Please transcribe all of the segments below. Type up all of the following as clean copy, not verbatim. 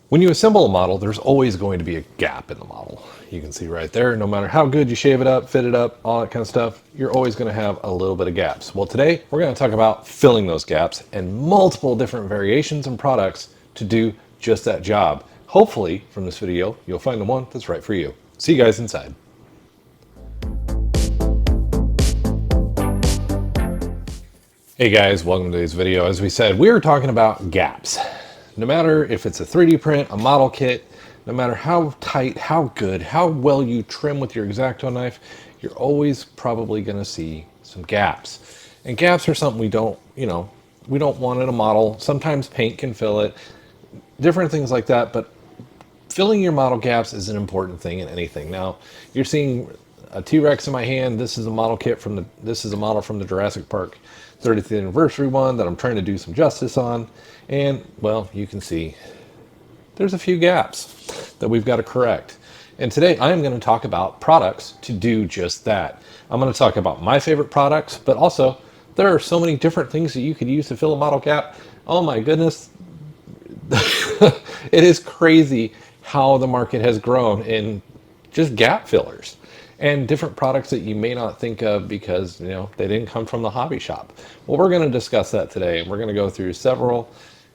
When you assemble a model, there's always going to be a gap in the model. You can see right there, no matter how good you shave it up, fit it up, all that kind of stuff, you're always going to have a little bit of gaps. Well, today we're going to talk about filling those gaps and multiple different variations and products to do just that job. Hopefully, from this video, you'll find the one that's right for you. See you guys inside. Hey guys, welcome to today's video. As we said, we are talking about gaps. No matter if it's a 3D print, a model kit, no matter how tight, how good, how well you trim with your X-Acto knife, you're always probably going to see some gaps. And gaps are something we don't want in a model. Sometimes paint can fill it, different things like that, but filling your model gaps is an important thing in anything. Now, you're seeing a T-Rex in my hand. This is a model kit this is a model from the Jurassic Park 30th anniversary one that I'm trying to do some justice on. And well, you can see there's a few gaps that we've got to correct. And today I am going to talk about products to do just that. I'm going to talk about my favorite products, but also there are so many different things that you could use to fill a model gap. Oh my goodness. It is crazy how the market has grown in just gap fillers and different products that you may not think of because they didn't come from the hobby shop. Well, we're going to discuss that today, and we're going to go through several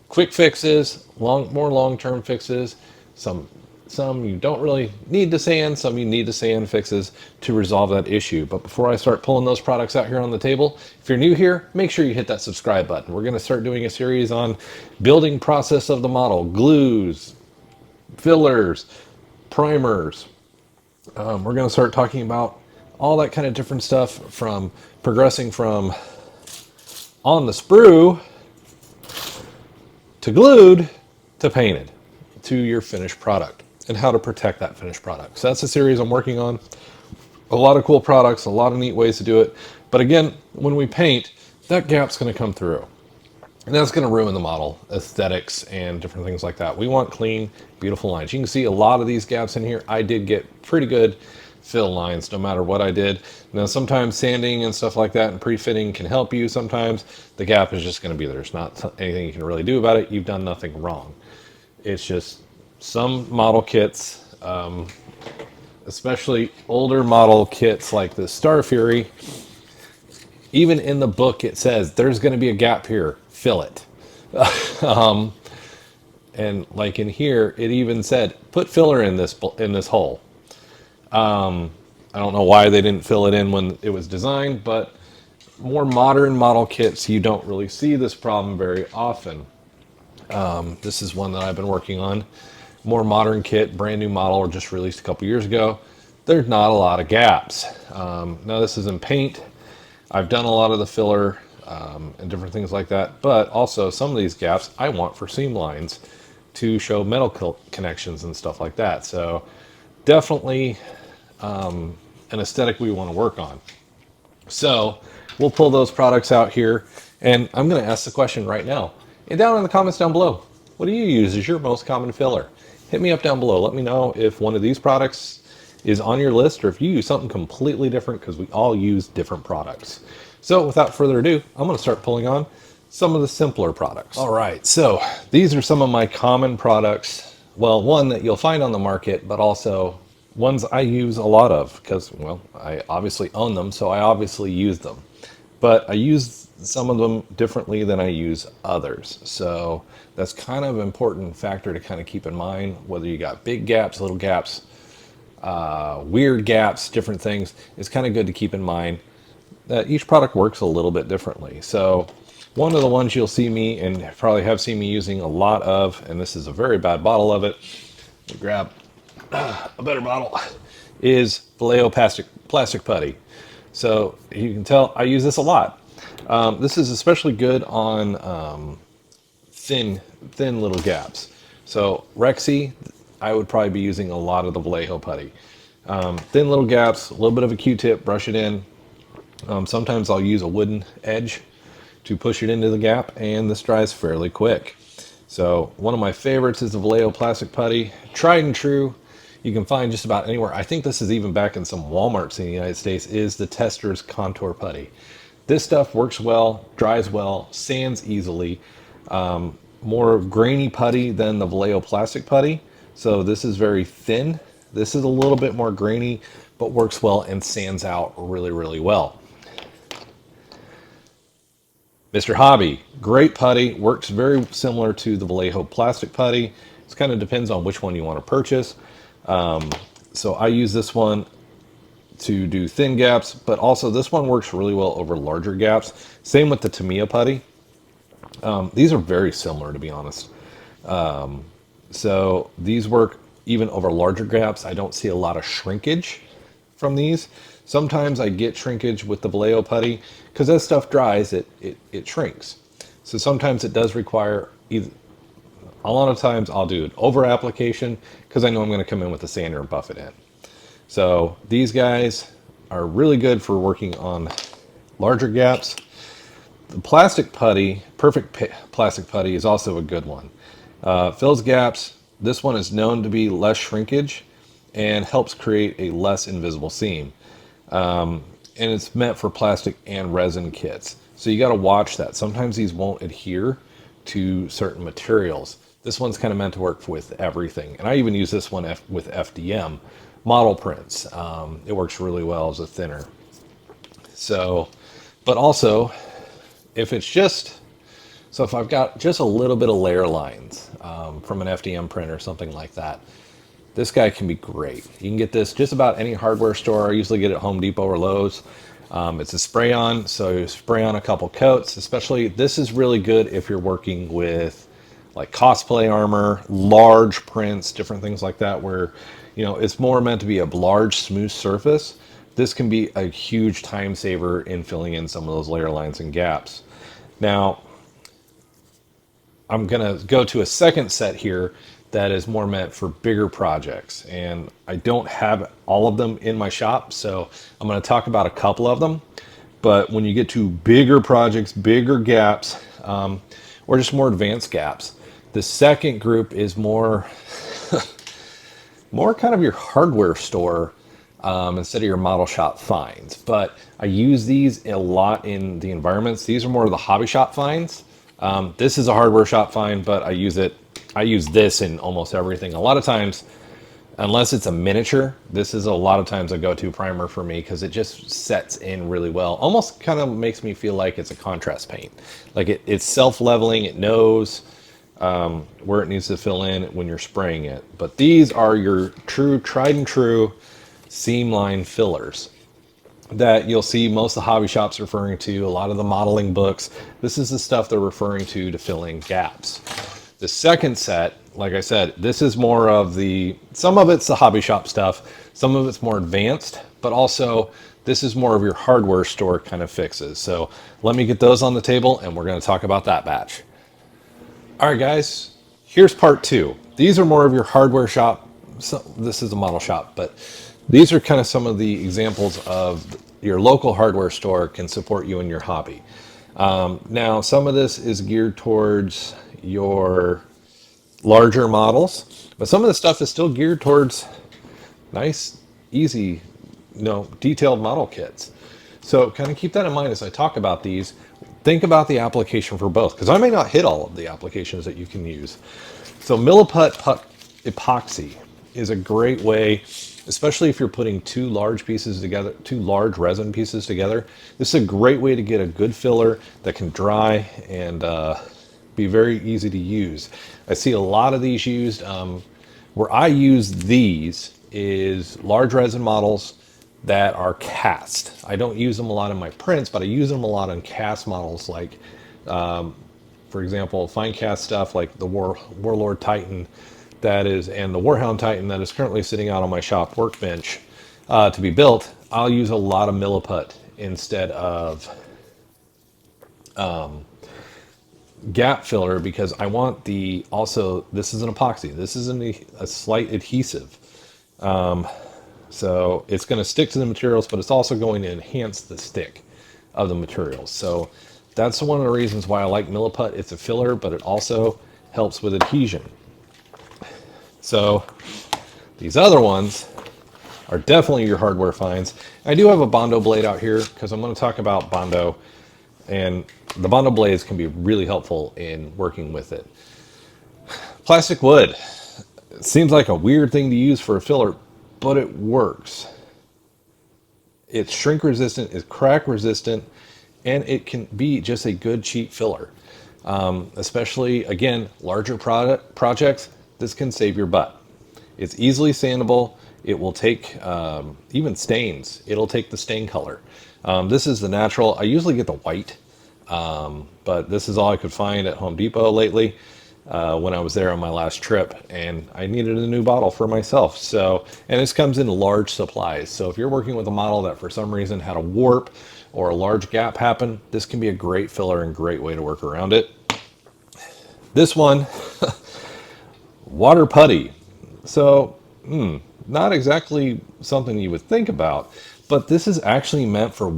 quick fixes, more long-term fixes, some you don't really need to sand, some you need to sand fixes to resolve that issue. But before I start pulling those products out here on the table, if you're new here, make sure you hit that subscribe button. We're going to start doing a series on building process of the model, glues, fillers, primers. We're going to start talking about all that kind of different stuff, from progressing from on the sprue to glued to painted to your finished product, and how to protect that finished product. So that's a series I'm working on. A lot of cool products, a lot of neat ways to do it. But again, when we paint, that gap's going to come through. And that's going to ruin the model aesthetics and different things like that. We want clean, beautiful lines. You can see a lot of these gaps in here. I did get pretty good fill lines no matter what I did. Now, sometimes sanding and stuff like that and pre-fitting can help you. Sometimes the gap is just going to be there. There's not anything you can really do about it. You've done nothing wrong. It's just some model kits, especially older model kits like the Star Fury, even in the book it says there's going to be a gap here. Fill it. And like in here, it even said put filler in this hole. I don't know why they didn't fill it in when it was designed, but more modern model kits, you don't really see this problem very often. This is one that I've been working on. More modern kit, brand new model, or just released a couple years ago. There's not a lot of gaps. Now this is in paint. I've done a lot of the filler and different things like that, but also some of these gaps I want for seam lines to show metal connections and stuff like that. So definitely an aesthetic we want to work on. So we'll pull those products out here, and I'm going to ask the question right now. And down in the comments down below, what do you use as your most common filler? Hit me up down below. Let me know if one of these products is on your list, or if you use something completely different, because we all use different products. So without further ado, I'm going to start pulling on some of the simpler products. All right, so these are some of my common products. Well, one that you'll find on the market, but also ones I use a lot of because, well, I obviously own them, so I obviously use them. But I use some of them differently than I use others. So that's kind of an important factor to kind of keep in mind, whether you got big gaps, little gaps, weird gaps, different things. It's kind of good to keep in mind that each product works a little bit differently. So one of the ones you'll see me, and probably have seen me using a lot of, and this is a very bad bottle of it, grab a better bottle, is Vallejo plastic putty. So you can tell I use this a lot. This is especially good on thin little gaps. So Rexy, I would probably be using a lot of the Vallejo putty. Thin little gaps, a little bit of a Q-tip, brush it in. Sometimes I'll use a wooden edge to push it into the gap, and this dries fairly quick. So one of my favorites is the Vallejo plastic putty. Tried and true. You can find just about anywhere. I think this is even back in some Walmarts in the United States, is the Tester's Contour Putty. This stuff works well, dries well, sands easily. more grainy putty than the Vallejo plastic putty. So this is very thin. This is a little bit more grainy, but works well and sands out really, really well. Mr. Hobby, great putty, works very similar to the Vallejo plastic putty. It kind of depends on which one you want to purchase. So I use this one to do thin gaps, but also this one works really well over larger gaps. Same with the Tamiya putty. These are very similar, to be honest. So these work even over larger gaps. I don't see a lot of shrinkage from these. Sometimes I get shrinkage with the Vallejo putty because as stuff dries, it shrinks. So sometimes it does require either. A lot of times I'll do an over application because I know I'm going to come in with a sander and buff it in. So these guys are really good for working on larger gaps. The plastic putty, perfect plastic putty, is also a good one. Fills gaps. This one is known to be less shrinkage and helps create a less invisible seam. And it's meant for plastic and resin kits. So you got to watch that. Sometimes these won't adhere to certain materials. This one's kind of meant to work with everything. And I even use this one with FDM model prints. It works really well as a thinner. So, but also, if it's just, so if I've got just a little bit of layer lines from an FDM print or something like that, this guy can be great. You can get this just about any hardware store. I usually get it at Home Depot or Lowe's. It's a spray-on, so you spray on a couple coats. Especially, this is really good if you're working with like cosplay armor, large prints, different things like that, where, you know, it's more meant to be a large, smooth surface. This can be a huge time saver in filling in some of those layer lines and gaps. Now, I'm gonna go to a second set here that is more meant for bigger projects, and I don't have all of them in my shop, so I'm going to talk about a couple of them. But when you get to bigger projects, bigger gaps, or just more advanced gaps, the second group is more more kind of your hardware store instead of your model shop finds. But I use these a lot in the environments. These are more of the hobby shop finds. This is a hardware shop find, but I use this in almost everything. A lot of times, unless it's a miniature, this is a lot of times a go-to primer for me because it just sets in really well. Almost kind of makes me feel like it's a contrast paint. Like it's self-leveling, it knows where it needs to fill in when you're spraying it. But these are your true, tried and true seam line fillers that you'll see most of the hobby shops referring to, a lot of the modeling books. This is the stuff they're referring to fill in gaps. The second set, like I said, this is more of some of it's the hobby shop stuff, some of it's more advanced, but also this is more of your hardware store kind of fixes. So let me get those on the table and we're going to talk about that batch. All right, guys, here's part two. These are more of your hardware shop. So this is a model shop, but these are kind of some of the examples of your local hardware store can support you in your hobby. Now, some of this is geared towards your larger models, but some of the stuff is still geared towards nice, easy, detailed model kits. So kind of keep that in mind as I talk about these. Think about the application for both, because I may not hit all of the applications that you can use. So Milliput epoxy is a great way, especially if you're putting two large resin pieces together. This is a great way to get a good filler that can dry and be very easy to use. I see a lot of these used. Where I use these is large resin models that are cast. I don't use them a lot in my prints, but I use them a lot on cast models, like for example, fine cast stuff like the Warlord Titan and the Warhound Titan that is currently sitting out on my shop workbench to be built. I'll use a lot of Milliput instead of gap filler, because I want this is an epoxy. This is a slight adhesive. So it's going to stick to the materials, but it's also going to enhance the stick of the materials. So that's one of the reasons why I like Milliput. It's a filler, but it also helps with adhesion. So these other ones are definitely your hardware finds. I do have a Bondo blade out here because I'm going to talk about Bondo, and the Bondo blades can be really helpful in working with it. Plastic wood. It seems like a weird thing to use for a filler, but it works. It's shrink resistant, it's crack resistant, and it can be just a good cheap filler. Especially, again, larger projects, this can save your butt. It's easily sandable. It will take, even stains, it'll take the stain color. This is the natural. I usually get the white, but this is all I could find at Home Depot lately when I was there on my last trip, and I needed a new bottle for myself. So, and this comes in large supplies. So if you're working with a model that for some reason had a warp or a large gap happen, this can be a great filler and great way to work around it. This one, water putty. So, not exactly something you would think about, but this is actually meant for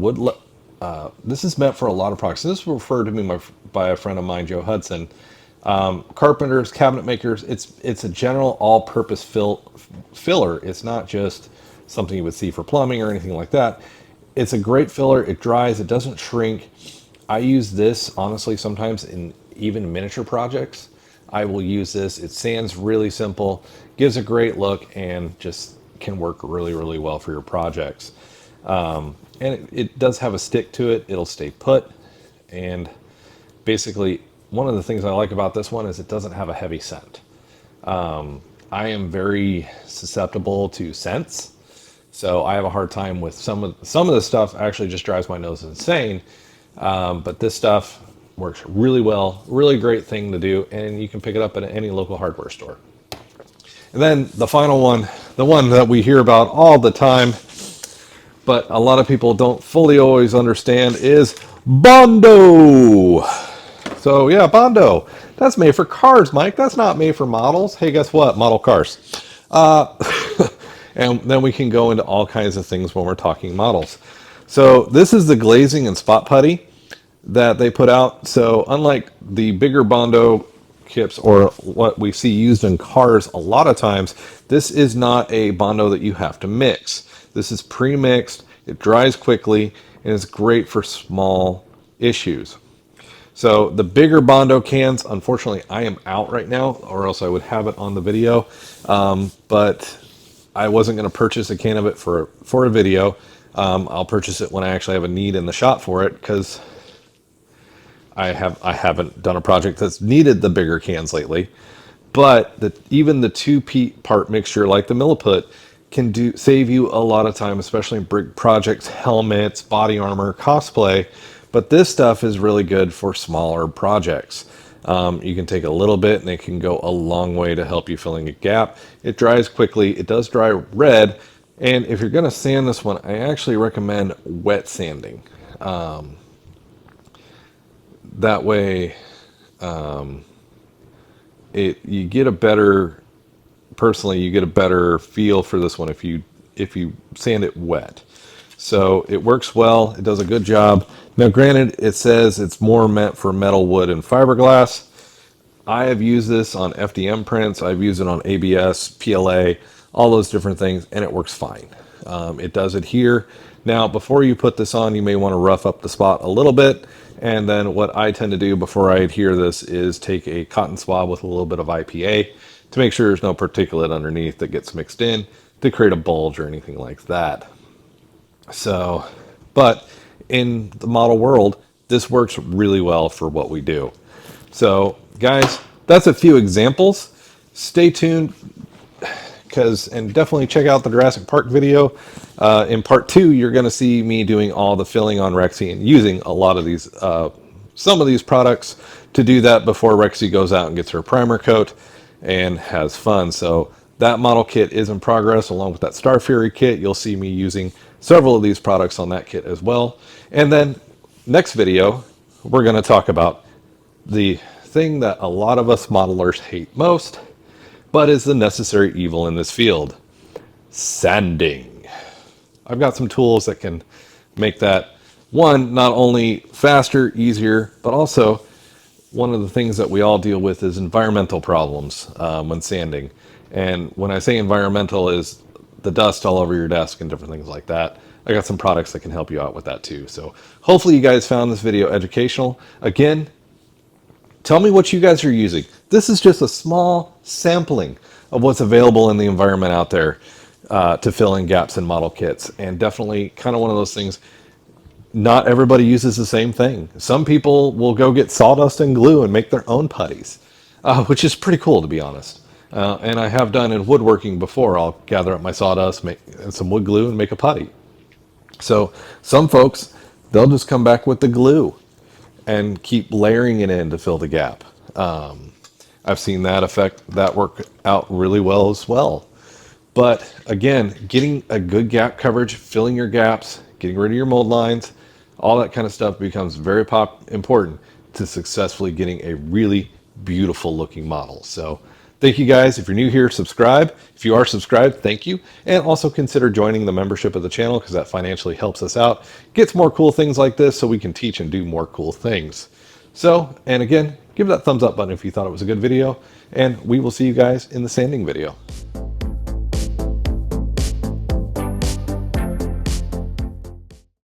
this is meant for a lot of products. This was referred to me by a friend of mine, Joe Hudson. Carpenters, cabinet makers, it's a general all-purpose filler. It's not just something you would see for plumbing or anything like that. It's a great filler. It dries. It doesn't shrink. I use this, honestly, sometimes in even miniature projects. I will use this. It sands really simple, gives a great look, and just can work really, really well for your projects. And it does have a stick to it. It'll stay put. And basically, one of the things I like about this one is it doesn't have a heavy scent. I am very susceptible to scents, so I have a hard time with some of the stuff. Actually just drives my nose insane. But this stuff works really well, really great thing to do, and you can pick it up at any local hardware store. And then the final one, the one that we hear about all the time, but a lot of people don't fully always understand, is Bondo. So yeah, Bondo. That's made for cars, Mike. That's not made for models. Hey, guess what? Model cars. And then we can go into all kinds of things when we're talking models. So this is the glazing and spot putty that they put out. So unlike the bigger Bondo kits or what we see used in cars a lot of times, this is not a Bondo that you have to mix. This is pre-mixed, it dries quickly, and it's great for small issues. So the bigger Bondo cans, unfortunately, I am out right now, or else I would have it on the video. But I wasn't going to purchase a can of it for a video. I'll purchase it when I actually have a need in the shop for it, because I haven't done a project that's needed the bigger cans lately. But even the two-part mixture, like the Milliput, can save you a lot of time, especially in big projects, helmets, body armor, cosplay. But this stuff is really good for smaller projects. You can take a little bit and it can go a long way to help you filling a gap. It dries quickly. It does dry red. And if you're going to sand this one, I actually recommend wet sanding. That way, you get a better, personally, you get a better feel for this one if you sand it wet. So it works well. It does a good job. Now, granted, it says it's more meant for metal, wood, and fiberglass. I have used this on FDM prints. I've used it on ABS, PLA, all those different things, and it works fine. It does adhere. Now, before you put this on, you may want to rough up the spot a little bit. And then what I tend to do before I adhere this is take a cotton swab with a little bit of IPA to make sure there's no particulate underneath that gets mixed in to create a bulge or anything like that. So, but in the model world, this works really well for what we do. So, guys, that's a few examples. Stay tuned, and definitely check out the Jurassic Park video. In part 2, you're going to see me doing all the filling on Rexy and using a lot of these, some of these products to do that before Rexy goes out and gets her primer coat and has fun. So that model kit is in progress along with that Star Fury kit. You'll see me using several of these products on that kit as well. And then next video, we're going to talk about the thing that a lot of us modelers hate most, but is the necessary evil in this field: sanding. I've got some tools that can make that, one, not only faster, easier, but also one of the things that we all deal with is environmental problems when sanding. And when I say environmental, is the dust all over your desk and different things like that. I got some products that can help you out with that too. So hopefully you guys found this video educational. Again, tell me what you guys are using. this is just a small sampling of what's available in the environment out there to fill in gaps in model kits. And definitely kind of one of those things, not everybody uses the same thing. Some people will go get sawdust and glue and make their own putties, which is pretty cool, to be honest. And I have done in woodworking before. I'll gather up my sawdust, make and some wood glue, and make a putty. So some folks, they'll just come back with the glue and keep layering it in to fill the gap. I've seen that work out really well as well. But again, getting a good gap coverage, filling your gaps, getting rid of your mold lines, all that kind of stuff becomes very important to successfully getting a really beautiful looking model. So thank you guys. If you're new here, subscribe. If you are subscribed, thank you. And also consider joining the membership of the channel, because that financially helps us out, gets more cool things like this so we can teach and do more cool things. So, and again, give that thumbs up button if you thought it was a good video, and we will see you guys in the sanding video.